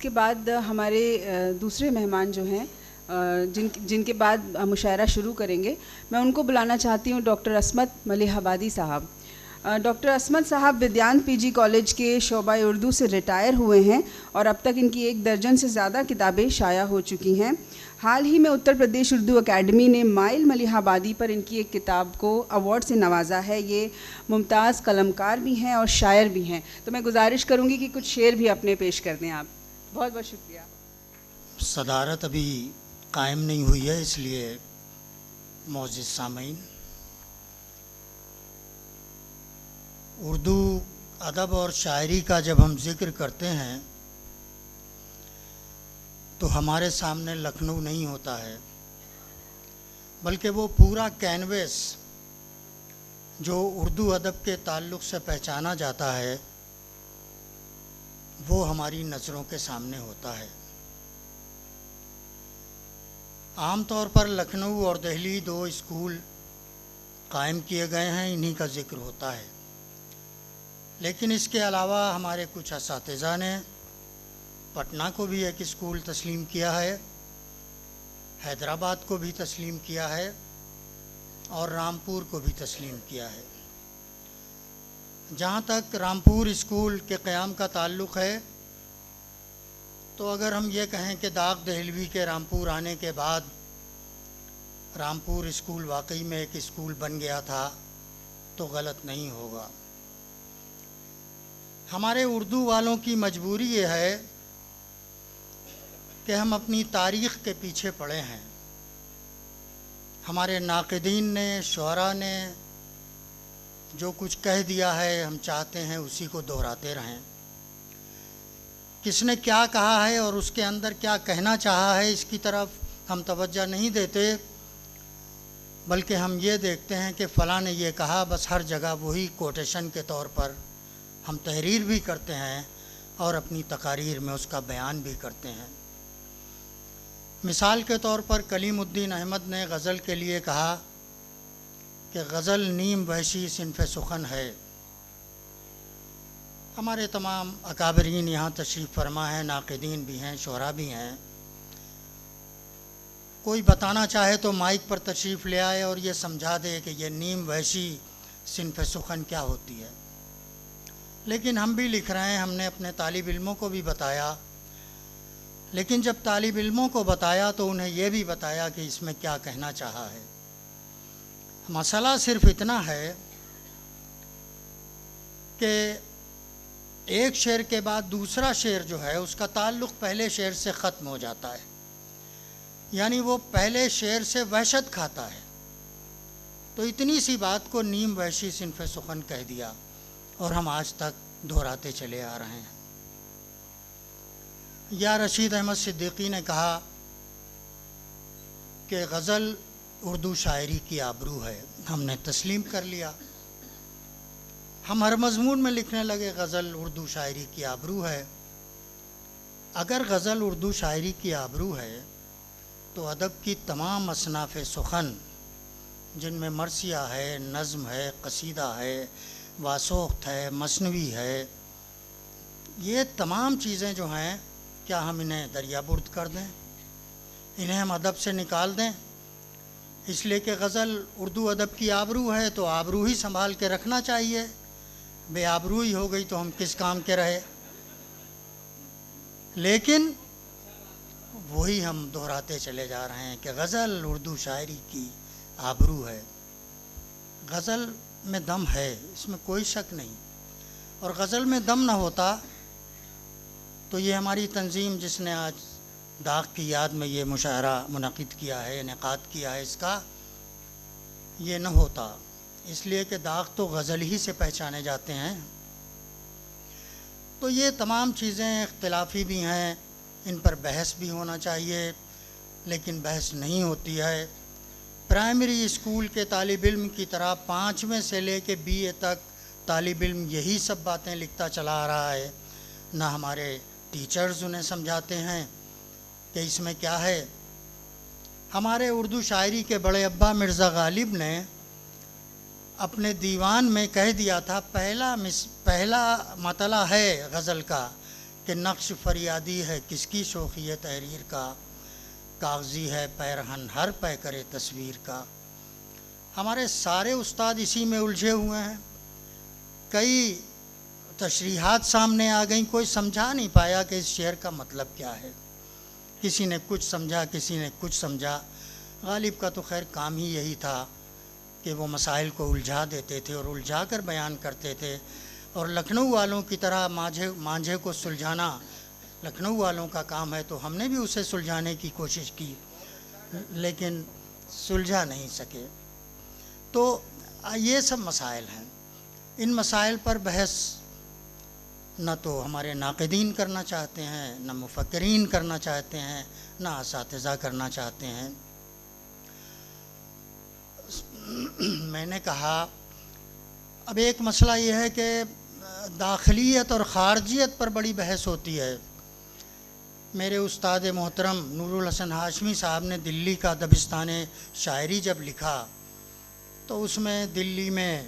اس کے بعد ہمارے دوسرے مہمان جو ہیں جن کے بعد مشاعرہ شروع کریں گے، میں ان کو بلانا چاہتی ہوں ڈاکٹر عصمت ملیح آبادی صاحب۔ ڈاکٹر عصمت صاحب ودیان پی جی کالج کے شعبہ اردو سے ریٹائر ہوئے ہیں اور اب تک ان کی 1 درجن سے زیادہ کتابیں شائع ہو چکی ہیں۔ حال ہی میں اتر پردیش اردو اکیڈمی نے مائل ملیح آبادی پر ان کی ایک کتاب کو ایوارڈ سے نوازا ہے۔ یہ ممتاز قلمکار بھی ہیں اور شاعر بھی ہیں، تو میں گزارش کروں گی کہ کچھ شعر بھی اپنے پیش کر دیں آپ۔ بہت بہت شکریہ۔ صدارت ابھی قائم نہیں ہوئی ہے، اس لیے معزز سامعین، اردو ادب اور شاعری کا جب ہم ذکر کرتے ہیں تو ہمارے سامنے لکھنؤ نہیں ہوتا ہے، بلکہ وہ پورا کینوس جو اردو ادب کے تعلق سے پہچانا جاتا ہے وہ ہماری نظروں کے سامنے ہوتا ہے۔ عام طور پر لکھنؤ اور دہلی 2 اسکول قائم کیے گئے ہیں، انہی کا ذکر ہوتا ہے، لیکن اس کے علاوہ ہمارے کچھ اساتذہ نے پٹنہ کو بھی ایک اسکول تسلیم کیا ہے، حیدرآباد کو بھی تسلیم کیا ہے اور رامپور کو بھی تسلیم کیا ہے۔ جہاں تک رامپور اسکول کے قیام کا تعلق ہے تو اگر ہم یہ کہیں کہ داغ دہلوی کے رامپور آنے کے بعد رامپور اسکول واقعی میں ایک اسکول بن گیا تھا تو غلط نہیں ہوگا۔ ہمارے اردو والوں کی مجبوری یہ ہے کہ ہم اپنی تاریخ کے پیچھے پڑے ہیں۔ ہمارے ناقدین نے، شعراء نے جو کچھ کہہ دیا ہے ہم چاہتے ہیں اسی کو دہراتے رہیں۔ کس نے کیا کہا ہے اور اس کے اندر کیا کہنا چاہا ہے اس کی طرف ہم توجہ نہیں دیتے، بلکہ ہم یہ دیکھتے ہیں کہ فلاں نے یہ کہا، بس ہر جگہ وہی کوٹیشن کے طور پر ہم تحریر بھی کرتے ہیں اور اپنی تقاریر میں اس کا بیان بھی کرتے ہیں۔ مثال کے طور پر کلیم الدین احمد نے غزل کے لیے کہا کہ غزل نیم وحشی صنف سخن ہے۔ ہمارے تمام اکابرین یہاں تشریف فرما ہیں، ناقدین بھی ہیں، شعراء بھی ہیں۔ کوئی بتانا چاہے تو مائک پر تشریف لے آئے اور یہ سمجھا دے کہ یہ نیم وحشی صنف سخن کیا ہوتی ہے۔ لیکن ہم بھی لکھ رہے ہیں، ہم نے اپنے طالب علموں کو بھی بتایا، لیکن جب طالب علموں کو بتایا تو انہیں یہ بھی بتایا کہ اس میں کیا کہنا چاہا ہے۔ مسئلہ صرف اتنا ہے کہ ایک شعر کے بعد دوسرا شعر جو ہے اس کا تعلق پہلے شعر سے ختم ہو جاتا ہے، یعنی وہ پہلے شعر سے وحشت کھاتا ہے۔ تو اتنی سی بات کو نیم وحشی صنف سخن کہہ دیا اور ہم آج تک دہراتے چلے آ رہے ہیں۔ یا رشید احمد صدیقی نے کہا کہ غزل اردو شاعری کی آبرو ہے، ہم نے تسلیم کر لیا۔ ہم ہر مضمون میں لکھنے لگے غزل اردو شاعری کی آبرو ہے۔ اگر غزل اردو شاعری کی آبرو ہے تو ادب کی تمام اصناف سخن جن میں مرثیہ ہے، نظم ہے، قصیدہ ہے، واسوخت ہے، مثنوی ہے، یہ تمام چیزیں جو ہیں کیا ہم انہیں دریا برد کر دیں، انہیں ہم ادب سے نکال دیں؟ اس لیے کہ غزل اردو ادب کی آبرو ہے تو آبرو ہی سنبھال کے رکھنا چاہیے، بے آبرو ہی ہو گئی تو ہم کس کام کے رہے۔ لیکن وہی ہم دہراتے چلے جا رہے ہیں کہ غزل اردو شاعری کی آبرو ہے۔ غزل میں دم ہے، اس میں کوئی شک نہیں، اور غزل میں دم نہ ہوتا تو یہ ہماری تنظیم جس نے آج داغ کی یاد میں یہ مشاعرہ منعقد کیا ہے، انعقاد کیا ہے، اس کا یہ نہ ہوتا، اس لیے کہ داغ تو غزل ہی سے پہچانے جاتے ہیں۔ تو یہ تمام چیزیں اختلافی بھی ہیں، ان پر بحث بھی ہونا چاہیے، لیکن بحث نہیں ہوتی ہے۔ پرائمری اسکول کے طالب علم کی طرح 5ویں سے لے کے BA تک طالب علم یہی سب باتیں لکھتا چلا آ رہا ہے، نہ ہمارے ٹیچرز انہیں سمجھاتے ہیں کہ اس میں کیا ہے۔ ہمارے اردو شاعری کے بڑے ابا مرزا غالب نے اپنے دیوان میں کہہ دیا تھا، پہلا مطلع ہے غزل کا کہ نقش فریادی ہے کس کی شوخی تحریر کا، کاغذی ہے پیرہن ہر پے کرے تصویر کا۔ ہمارے سارے استاد اسی میں الجھے ہوئے ہیں۔ کئی تشریحات سامنے آ گئیں، کوئی سمجھا نہیں پایا کہ اس شعر کا مطلب کیا ہے۔ کسی نے کچھ سمجھا، کسی نے کچھ سمجھا۔ غالب کا تو خیر کام ہی یہی تھا کہ وہ مسائل کو الجھا دیتے تھے اور الجھا کر بیان کرتے تھے، اور لکھنؤ والوں کی طرح مانجھے کو سلجھانا لکھنؤ والوں کا کام ہے، تو ہم نے بھی اسے سلجھانے کی کوشش کی لیکن سلجھا نہیں سکے۔ تو یہ سب مسائل ہیں۔ ان مسائل پر بحث نہ تو ہمارے ناقدین کرنا چاہتے ہیں، نہ مفکرین کرنا چاہتے ہیں، نہ اساتذہ کرنا چاہتے ہیں۔ میں نے کہا اب ایک مسئلہ یہ ہے کہ داخلیت اور خارجیت پر بڑی بحث ہوتی ہے۔ میرے استاد محترم نور الحسن ہاشمی صاحب نے دلی کا دبستان شاعری جب لکھا تو اس میں دلی میں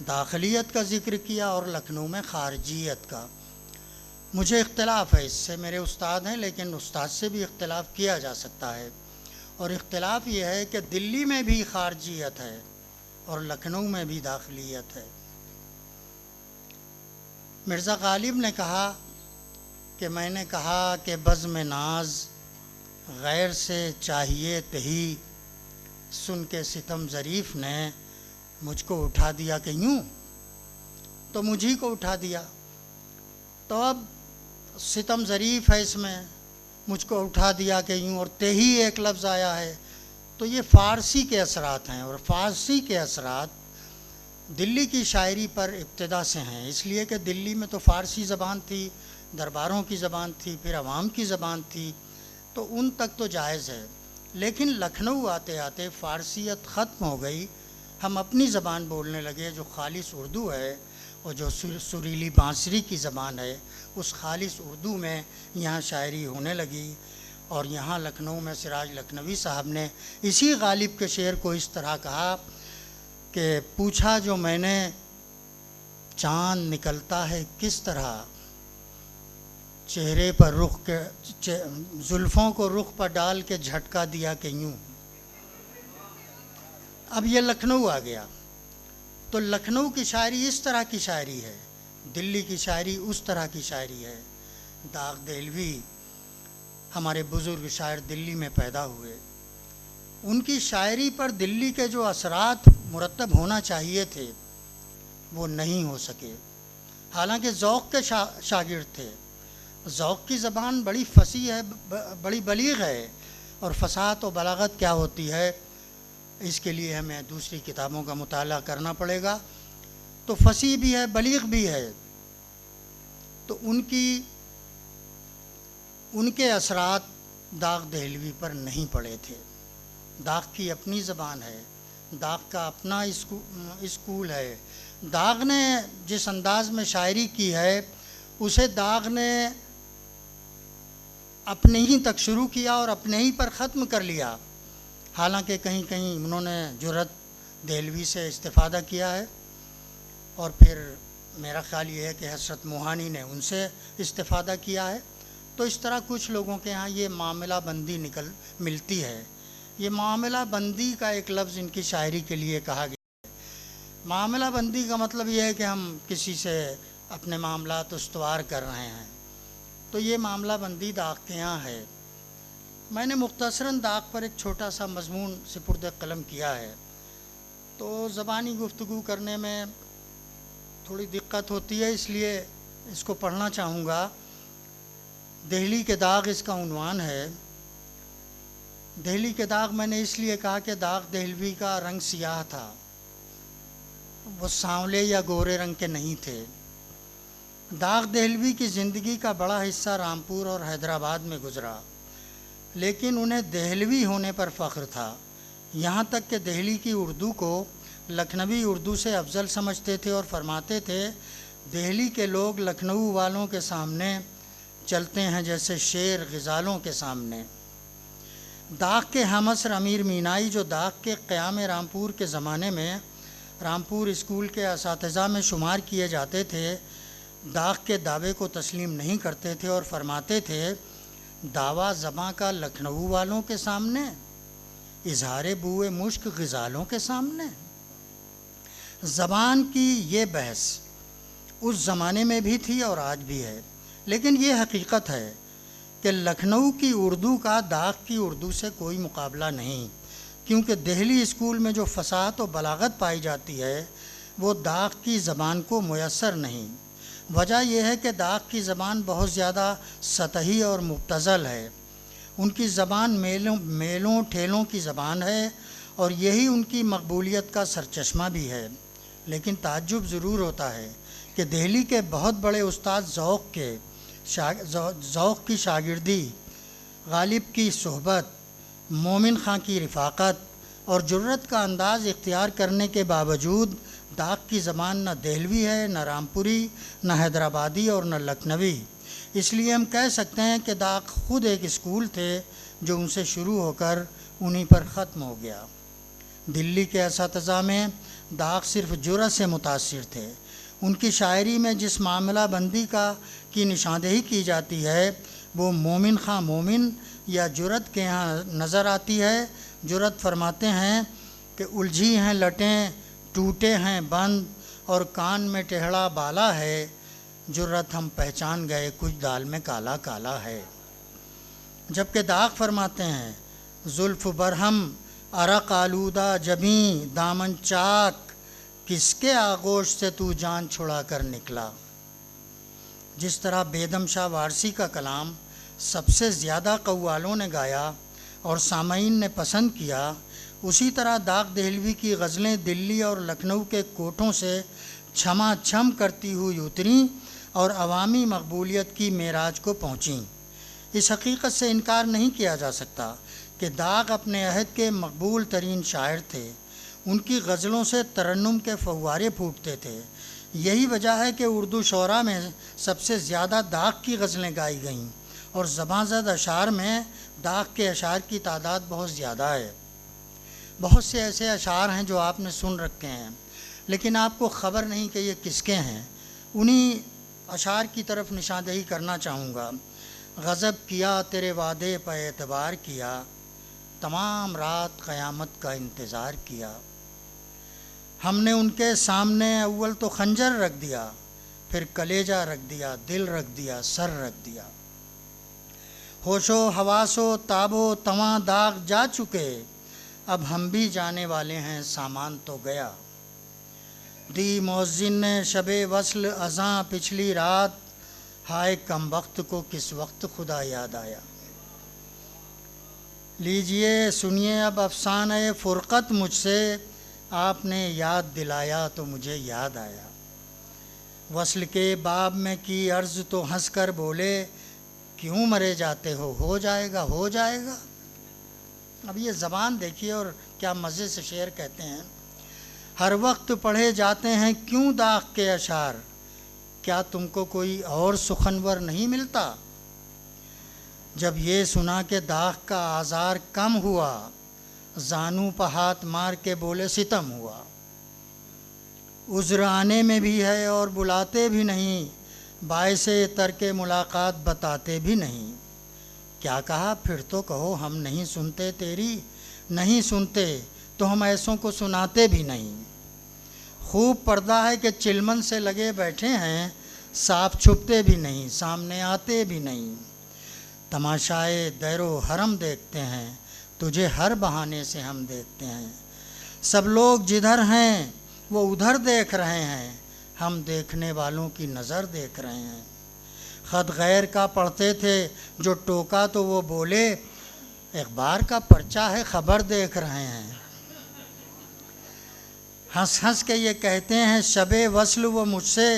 داخلیت کا ذکر کیا اور لکھنؤ میں خارجیت کا۔ مجھے اختلاف ہے اس سے، میرے استاد ہیں لیکن استاد سے بھی اختلاف کیا جا سکتا ہے، اور اختلاف یہ ہے کہ دلی میں بھی خارجیت ہے اور لکھنؤ میں بھی داخلیت ہے۔ مرزا غالب نے کہا کہ میں نے کہا کہ بزم ناز غیر سے چاہیے تہی، سن کے ستم ظریف نے مجھ کو اٹھا دیا کہ یوں، تو مجھی کو اٹھا دیا۔ تو اب ستم ظریف ہے اس میں، مجھ کو اٹھا دیا کہ یوں، اور تہی ایک لفظ آیا ہے، تو یہ فارسی کے اثرات ہیں، اور فارسی کے اثرات دلی کی شاعری پر ابتدا سے ہیں، اس لیے کہ دلی میں تو فارسی زبان تھی، درباروں کی زبان تھی، پھر عوام کی زبان تھی، تو ان تک تو جائز ہے۔ لیکن لکھنؤ آتے آتے فارسیت ختم ہو گئی، ہم اپنی زبان بولنے لگے جو خالص اردو ہے، اور جو سریلی بانسری کی زبان ہے، اس خالص اردو میں یہاں شاعری ہونے لگی۔ اور یہاں لکھنؤ میں سراج لکھنوی صاحب نے اسی غالب کے شعر کو اس طرح کہا کہ پوچھا جو میں نے چاند نکلتا ہے کس طرح، چہرے پر رخ کے زلفوں کو رخ پر ڈال کے جھٹکا دیا کہ یوں۔ اب یہ لکھنؤ آ گیا، تو لکھنؤ کی شاعری اس طرح کی شاعری ہے، دلی کی شاعری اس طرح کی شاعری ہے۔ داغ دہلوی ہمارے بزرگ شاعر دلی میں پیدا ہوئے، ان کی شاعری پر دلی کے جو اثرات مرتب ہونا چاہیے تھے وہ نہیں ہو سکے، حالانکہ ذوق کے شاگرد تھے۔ ذوق کی زبان بڑی فصیح ہے، بڑی بلیغ ہے، اور فصاحت و بلاغت کیا ہوتی ہے اس کے لیے ہمیں دوسری کتابوں کا مطالعہ کرنا پڑے گا۔ تو فصیح بھی ہے، بلیغ بھی ہے، تو ان کے اثرات داغ دہلوی پر نہیں پڑے تھے۔ داغ کی اپنی زبان ہے، داغ کا اپنا اسکول ہے۔ داغ نے جس انداز میں شاعری کی ہے اسے داغ نے اپنے ہی تک شروع کیا اور اپنے ہی پر ختم کر لیا، حالانکہ کہیں کہیں انہوں نے جرأت دہلوی سے استفادہ کیا ہے، اور پھر میرا خیال یہ ہے کہ حسرت موہانی نے ان سے استفادہ کیا ہے۔ تو اس طرح کچھ لوگوں کے ہاں یہ معاملہ بندی ملتی ہے۔ یہ معاملہ بندی کا ایک لفظ ان کی شاعری کے لیے کہا گیا ہے۔ معاملہ بندی کا مطلب یہ ہے کہ ہم کسی سے اپنے معاملات استوار کر رہے ہیں، تو یہ معاملہ بندی داغ کے یہاں ہے۔ میں نے مختصراً داغ پر ایک چھوٹا سا مضمون سپرد قلم کیا ہے، تو زبانی گفتگو کرنے میں تھوڑی دقت ہوتی ہے، اس لیے اس کو پڑھنا چاہوں گا۔ دہلی کے داغ اس کا عنوان ہے۔ دہلی کے داغ میں نے اس لیے کہا کہ داغ دہلوی کا رنگ سیاہ تھا، وہ سانولے یا گورے رنگ کے نہیں تھے۔ داغ دہلوی کی زندگی کا بڑا حصہ رامپور اور حیدرآباد میں گزرا، لیکن انہیں دہلوی ہونے پر فخر تھا، یہاں تک کہ دہلی کی اردو کو لکھنوی اردو سے افضل سمجھتے تھے اور فرماتے تھے دہلی کے لوگ لکھنؤ والوں کے سامنے چلتے ہیں جیسے شیر غزالوں کے سامنے۔ داغ کے ہم عصر امیر مینائی، جو داغ کے قیام رامپور کے زمانے میں رامپور اسکول کے اساتذہ میں شمار کیے جاتے تھے، داغ کے دعوے کو تسلیم نہیں کرتے تھے اور فرماتے تھے دعویٰ زباں کا لکھنؤ والوں کے سامنے، اظہار بوئے مشک غزالوں کے سامنے۔ زبان کی یہ بحث اس زمانے میں بھی تھی اور آج بھی ہے، لیکن یہ حقیقت ہے کہ لکھنؤ کی اردو کا داغ کی اردو سے کوئی مقابلہ نہیں، کیونکہ دہلی اسکول میں جو فصاحت و بلاغت پائی جاتی ہے وہ داغ کی زبان کو میسر نہیں۔ وجہ یہ ہے کہ داغ کی زبان بہت زیادہ سطحی اور مبتذل ہے۔ ان کی زبان میلوں ٹھیلوں کی زبان ہے اور یہی ان کی مقبولیت کا سرچشمہ بھی ہے۔ لیکن تعجب ضرور ہوتا ہے کہ دہلی کے بہت بڑے استاد ذوق کی شاگردی، غالب کی صحبت، مومن خاں کی رفاقت اور جرت کا انداز اختیار کرنے کے باوجود داغ کی زبان نہ دہلوی ہے، نہ رامپوری، نہ حیدرآبادی اور نہ لکھنوی۔ اس لیے ہم کہہ سکتے ہیں کہ داغ خود ایک اسکول تھے جو ان سے شروع ہو کر انہی پر ختم ہو گیا۔ دلی کے اساتذہ میں داغ صرف جرت سے متاثر تھے۔ ان کی شاعری میں جس معاملہ بندی کی نشاندہی کی جاتی ہے وہ مومن خاں مومن یا جرت کے ہاں نظر آتی ہے۔ جرت فرماتے ہیں کہ الجھی ہیں لٹیں، ٹوٹے ہیں بند اور کان میں ٹیڑھا بالا ہے، جرت ہم پہچان گئے کچھ دال میں کالا کالا ہے۔ جبکہ داغ فرماتے ہیں زلف برہم عرق آلودہ جبیں دامن چاک، کس کے آغوش سے تو جان چھڑا کر نکلا۔ جس طرح بیدم شاہ وارثی کا کلام سب سے زیادہ قوالوں نے گایا اور سامعین نے پسند کیا، اسی طرح داغ دہلوی کی غزلیں دلی اور لکھنؤ کے کوٹھوں سے چھما چھم کرتی ہوئی اتریں اور عوامی مقبولیت کی معراج کو پہنچیں۔ اس حقیقت سے انکار نہیں کیا جا سکتا کہ داغ اپنے عہد کے مقبول ترین شاعر تھے۔ ان کی غزلوں سے ترنم کے فوارے پھوٹتے تھے۔ یہی وجہ ہے کہ اردو شعراء میں سب سے زیادہ داغ کی غزلیں گائی گئیں اور زباں زد اشعار میں داغ کے اشعار کی تعداد بہت زیادہ ہے۔ بہت سے ایسے اشعار ہیں جو آپ نے سن رکھے ہیں لیکن آپ کو خبر نہیں کہ یہ کس کے ہیں۔ انہی اشعار کی طرف نشاندہی کرنا چاہوں گا۔ غضب کیا تیرے وعدے پہ اعتبار کیا، تمام رات قیامت کا انتظار کیا۔ ہم نے ان کے سامنے اول تو خنجر رکھ دیا، پھر کلیجہ رکھ دیا، دل رکھ دیا، سر رکھ دیا۔ ہوش و حواس و تاب و تواں داغ جا چکے، اب ہم بھی جانے والے ہیں سامان تو گیا۔ دی مؤذن نے شب وصل اذاں پچھلی رات، ہائے کم وقت کو کس وقت خدا یاد آیا۔ لیجئے سنیے اب افسانہ فرقت مجھ سے، آپ نے یاد دلایا تو مجھے یاد آیا۔ وصل کے باب میں کی عرض تو ہنس کر بولے، کیوں مرے جاتے ہو جائے گا ہو جائے گا۔ اب یہ زبان دیکھیے اور کیا مزے سے شعر کہتے ہیں۔ ہر وقت پڑھے جاتے ہیں کیوں داغ کے اشعار، کیا تم کو کوئی اور سخنور نہیں ملتا؟ جب یہ سنا کہ داغ کا آزار کم ہوا، زانو پہ ہاتھ مار کے بولے ستم ہوا۔ عذر آنے میں بھی ہے اور بلاتے بھی نہیں، باعث ترک ملاقات بتاتے بھی نہیں۔ کیا کہا پھر تو کہو ہم نہیں سنتے تیری، نہیں سنتے تو ہم ایسوں کو سناتے بھی نہیں۔ خوب پردہ ہے کہ چلمن سے لگے بیٹھے ہیں، صاف چھپتے بھی نہیں سامنے آتے بھی نہیں۔ تماشائے دیر و حرم دیکھتے ہیں، تجھے ہر بہانے سے ہم دیکھتے ہیں۔ سب لوگ جدھر ہیں وہ ادھر دیکھ رہے ہیں، ہم دیکھنے والوں کی نظر دیکھ رہے ہیں۔ خط غیر کا پڑھتے تھے جو ٹوکا تو وہ بولے، اخبار کا پرچہ ہے خبر دیکھ رہے ہیں۔ ہنس ہنس کے یہ کہتے ہیں شب وصل وہ مجھ سے،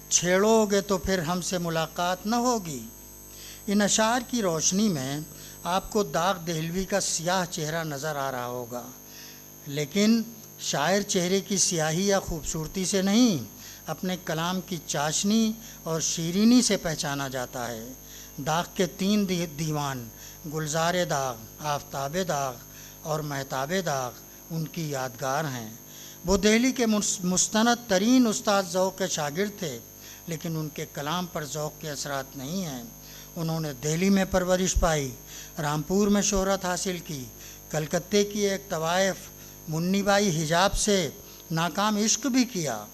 چھیڑو گے تو پھر ہم سے ملاقات نہ ہوگی۔ ان اشعار کی روشنی میں آپ کو داغ دہلوی کا سیاہ چہرہ نظر آ رہا ہوگا، لیکن شاعر چہرے کی سیاہی یا خوبصورتی سے نہیں، اپنے کلام کی چاشنی اور شیرینی سے پہچانا جاتا ہے۔ داغ کے 3 دیوان گلزار داغ، آفتاب داغ اور مہتاب داغ ان کی یادگار ہیں۔ وہ دہلی کے مستند ترین استاد ذوق کے شاگرد تھے۔ لیکن ان کے کلام پر ذوق کے اثرات نہیں ہیں۔ انہوں نے دہلی میں پرورش پائی، رامپور میں شہرت حاصل کی، کلکتے کی ایک طوائف منی بائی حجاب سے ناکام عشق بھی کیا،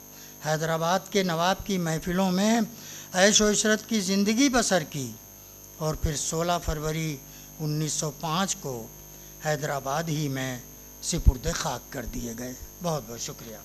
حیدرآباد کے نواب کی محفلوں میں عیش و عشرت کی زندگی بسر کی، اور پھر 16 فروری 1905 کو حیدرآباد ہی میں سپرد خاک کر دیے گئے۔ بہت بہت شکریہ۔